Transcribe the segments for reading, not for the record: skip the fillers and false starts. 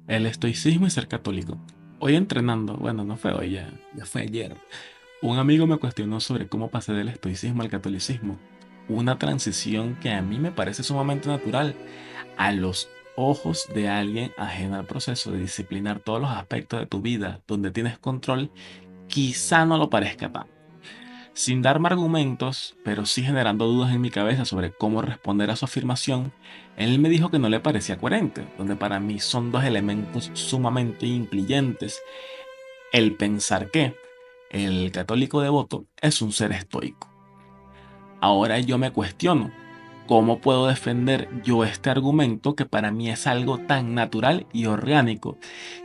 El estoicismo y ser católico. Hoy entrenando, bueno, no fue hoy, ya fue ayer. Un amigo me cuestionó sobre cómo pasé del estoicismo al catolicismo. Una transición que a mí me parece sumamente natural a los ojos de alguien ajeno al proceso de disciplinar todos los aspectos de tu vida donde tienes control, quizá no lo parezca tanto. Sin darme argumentos, pero sí generando dudas en mi cabeza sobre cómo responder a su afirmación, él me dijo que no le parecía coherente, donde para mí son dos elementos sumamente incluyentes. El pensar que el católico devoto es un ser estoico. Ahora yo me cuestiono, ¿cómo puedo defender yo este argumento que para mí es algo tan natural y orgánico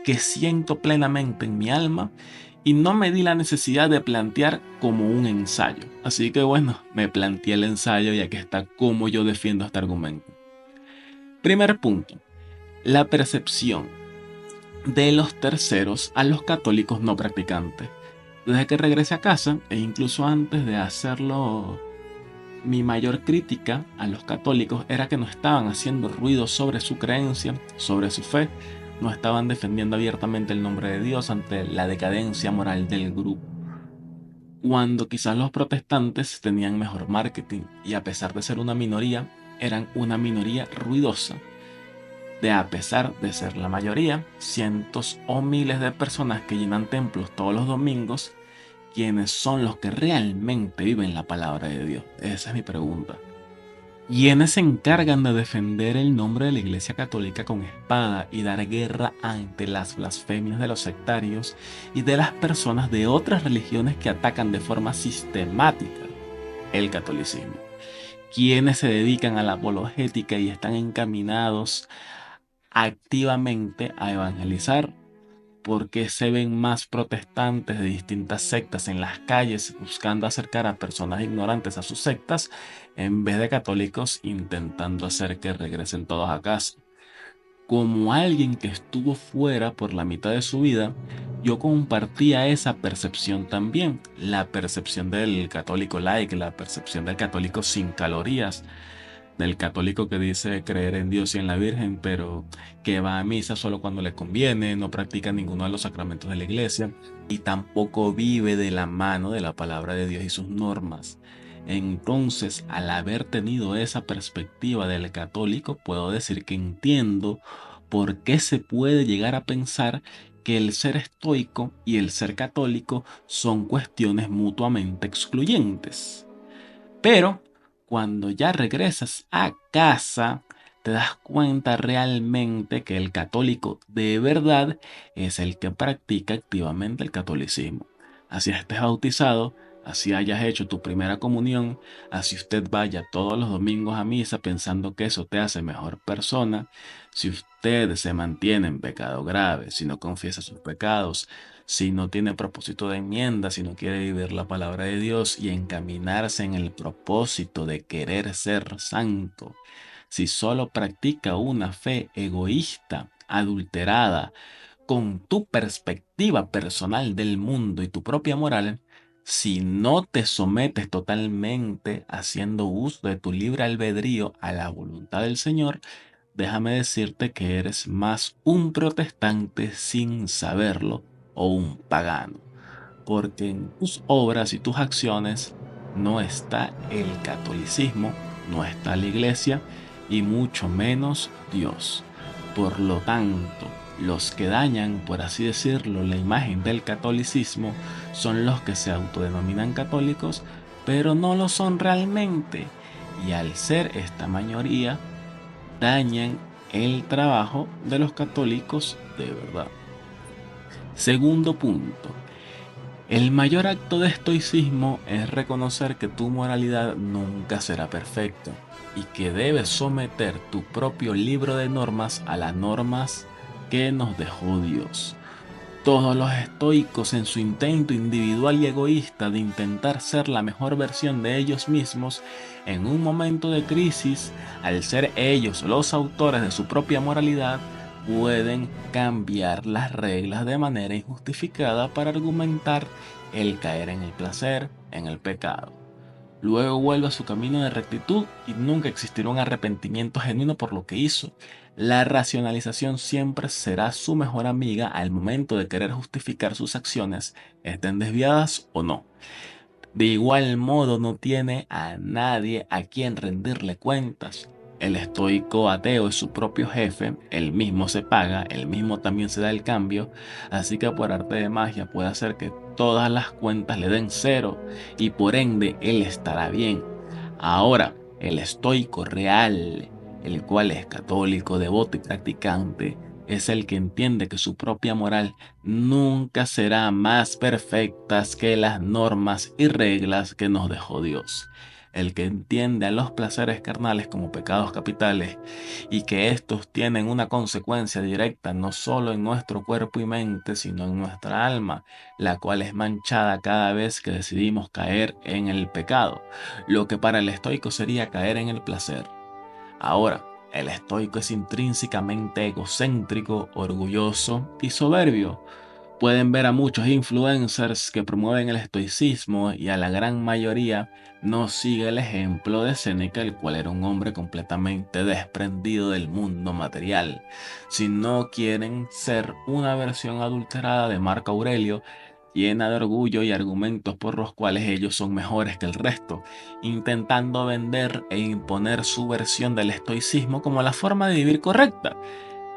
que siento plenamente en mi alma y no me di la necesidad de plantear como un ensayo? Así que bueno, me planteé el ensayo y aquí está cómo yo defiendo este argumento. Primer punto, la percepción de los terceros a los católicos no practicantes. Desde que regresé a casa e incluso antes de hacerlo, mi mayor crítica a los católicos era que no estaban haciendo ruido sobre su creencia, sobre su fe, no estaban defendiendo abiertamente el nombre de Dios ante la decadencia moral del grupo, cuando quizás los protestantes tenían mejor marketing y a pesar de ser una minoría, eran una minoría ruidosa. De a pesar de ser la mayoría, cientos o miles de personas que llenan templos todos los domingos, ¿quiénes son los que realmente viven la palabra de Dios? Esa es mi pregunta. ¿Quiénes se encargan de defender el nombre de la Iglesia Católica con espada y dar guerra ante las blasfemias de los sectarios y de las personas de otras religiones que atacan de forma sistemática el catolicismo? ¿Quiénes se dedican a la apologética y están encaminados activamente a evangelizar? ¿Porque se ven más protestantes de distintas sectas en las calles buscando acercar a personas ignorantes a sus sectas en vez de católicos intentando hacer que regresen todos a casa? Como alguien que estuvo fuera por la mitad de su vida, yo compartía esa percepción también, la percepción del católico light, la percepción del católico sin calorías, del católico que dice creer en Dios y en la Virgen, pero que va a misa solo cuando le conviene, no practica ninguno de los sacramentos de la iglesia y tampoco vive de la mano de la palabra de Dios y sus normas. Entonces, al haber tenido esa perspectiva del católico, puedo decir que entiendo por qué se puede llegar a pensar que el ser estoico y el ser católico son cuestiones mutuamente excluyentes. Pero cuando ya regresas a casa, te das cuenta realmente que el católico de verdad es el que practica activamente el catolicismo. Así estés bautizado, así hayas hecho tu primera comunión, así usted vaya todos los domingos a misa pensando que eso te hace mejor persona, si usted se mantiene en pecado grave, si no confiesa sus pecados, si no tiene propósito de enmienda, si no quiere vivir la palabra de Dios y encaminarse en el propósito de querer ser santo, si solo practica una fe egoísta, adulterada, con tu perspectiva personal del mundo y tu propia moral, si no te sometes totalmente haciendo uso de tu libre albedrío a la voluntad del Señor, déjame decirte que eres más un protestante sin saberlo o un pagano, porque en tus obras y tus acciones no está el catolicismo, no está la iglesia y mucho menos Dios. Por lo tanto, los que dañan, por así decirlo, la imagen del catolicismo son los que se autodenominan católicos, pero no lo son realmente. Y al ser esta mayoría, dañan el trabajo de los católicos de verdad. Segundo punto. El mayor acto de estoicismo es reconocer que tu moralidad nunca será perfecta y que debes someter tu propio libro de normas a las normas que nos dejó Dios. Todos los estoicos en su intento individual y egoísta de intentar ser la mejor versión de ellos mismos en un momento de crisis, al ser ellos los autores de su propia moralidad, pueden cambiar las reglas de manera injustificada para argumentar el caer en el placer, en el pecado. luego vuelve a su camino de rectitud y nunca existirá un arrepentimiento genuino por lo que hizo. La racionalización siempre será su mejor amiga al momento de querer justificar sus acciones, estén desviadas o no. De igual modo no tiene a nadie a quien rendirle cuentas. El estoico ateo es su propio jefe, él mismo se paga, él mismo también se da el cambio, así que por arte de magia puede hacer que todas las cuentas le den cero y por ende él estará bien. Ahora, el estoico real, el cual es católico, devoto y practicante, es el que entiende que su propia moral nunca será más perfectas que las normas y reglas que nos dejó Dios. El que entiende a los placeres carnales como pecados capitales y que estos tienen una consecuencia directa no solo en nuestro cuerpo y mente, sino en nuestra alma, la cual es manchada cada vez que decidimos caer en el pecado, lo que para el estoico sería caer en el placer. Ahora, el estoico es intrínsecamente egocéntrico, orgulloso y soberbio. Pueden ver a muchos influencers que promueven el estoicismo y a la gran mayoría no sigue el ejemplo de Séneca, el cual era un hombre completamente desprendido del mundo material, sino quieren ser una versión adulterada de Marco Aurelio, llena de orgullo y argumentos por los cuales ellos son mejores que el resto, intentando vender e imponer su versión del estoicismo como la forma de vivir correcta.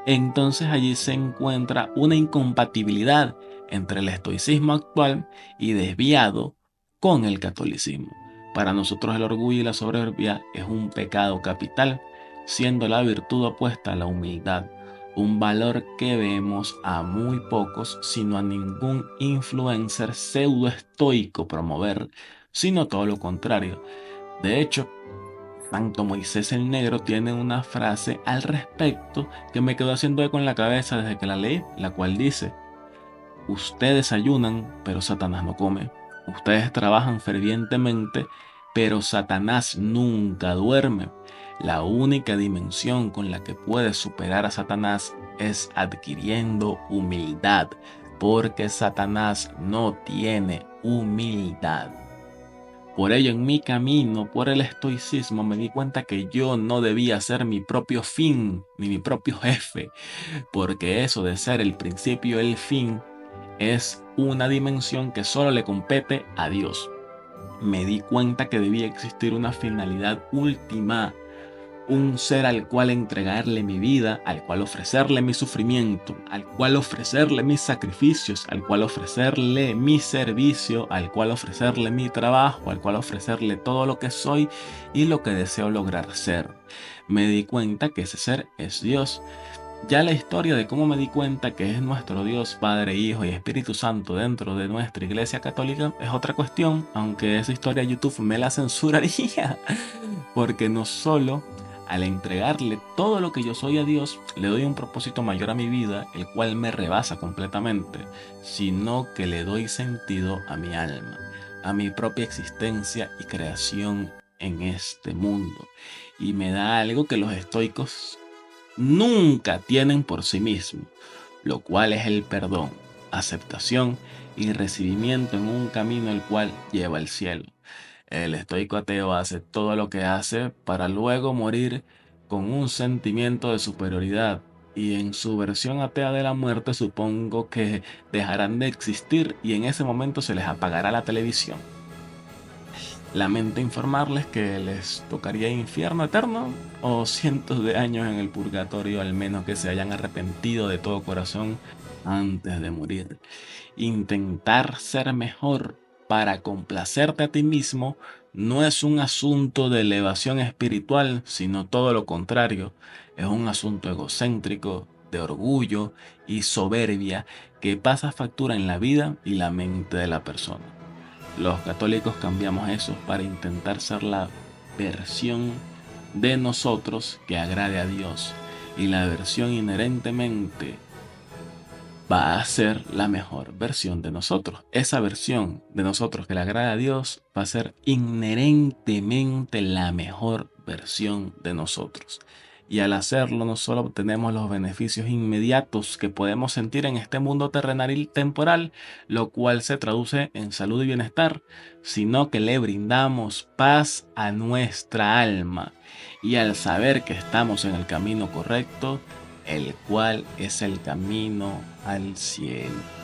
Entonces allí se encuentra una incompatibilidad entre el estoicismo actual y desviado con el catolicismo. Para nosotros el orgullo y la soberbia es un pecado capital, siendo la virtud opuesta a la humildad, un valor que vemos a muy pocos, sino a ningún influencer pseudo estoico promover, sino todo lo contrario. De hecho, Santo Moisés el Negro tiene una frase al respecto que me quedó haciendo eco en la cabeza desde que la leí, la cual dice: ustedes ayunan, pero Satanás no come. Ustedes trabajan fervientemente, pero Satanás nunca duerme. La única dimensión con la que puedes superar a Satanás es adquiriendo humildad, porque Satanás no tiene humildad. Por ello, en mi camino por el estoicismo me di cuenta que yo no debía ser mi propio fin ni mi propio jefe, porque eso de ser el principio y el fin es una dimensión que solo le compete a Dios. Me di cuenta que debía existir una finalidad última, un ser al cual entregarle mi vida, al cual ofrecerle mi sufrimiento, al cual ofrecerle mis sacrificios, al cual ofrecerle mi servicio, al cual ofrecerle mi trabajo, al cual ofrecerle todo lo que soy y lo que deseo lograr ser. Me di cuenta que ese ser es Dios. Ya la historia de cómo me di cuenta que es nuestro Dios, Padre, Hijo y Espíritu Santo dentro de nuestra Iglesia Católica es otra cuestión, aunque esa historia YouTube me la censuraría, porque no solo al entregarle todo lo que yo soy a Dios, le doy un propósito mayor a mi vida, el cual me rebasa completamente, sino que le doy sentido a mi alma, a mi propia existencia y creación en este mundo. Y me da algo que los estoicos nunca tienen por sí mismos, lo cual es el perdón, aceptación y recibimiento en un camino el cual lleva al cielo. El estoico ateo hace todo lo que hace para luego morir con un sentimiento de superioridad, y en su versión atea de la muerte supongo que dejarán de existir y en ese momento se les apagará la televisión. Lamento informarles que les tocaría infierno eterno o cientos de años en el purgatorio, al menos que se hayan arrepentido de todo corazón antes de morir. Intentar ser mejor para complacerte a ti mismo no es un asunto de elevación espiritual, sino todo lo contrario. Es un asunto egocéntrico, de orgullo y soberbia que pasa factura en la vida y la mente de la persona. Los católicos cambiamos eso para intentar ser la versión de nosotros que agrade a Dios, y la versión inherentemente va a ser la mejor versión de nosotros. Esa versión de nosotros que le agrada a Dios va a ser inherentemente la mejor versión de nosotros. y al hacerlo no solo obtenemos los beneficios inmediatos que podemos sentir en este mundo terrenal y temporal, lo cual se traduce en salud y bienestar, sino que le brindamos paz a nuestra alma, y al saber que estamos en el camino correcto, el cual es el camino al cielo.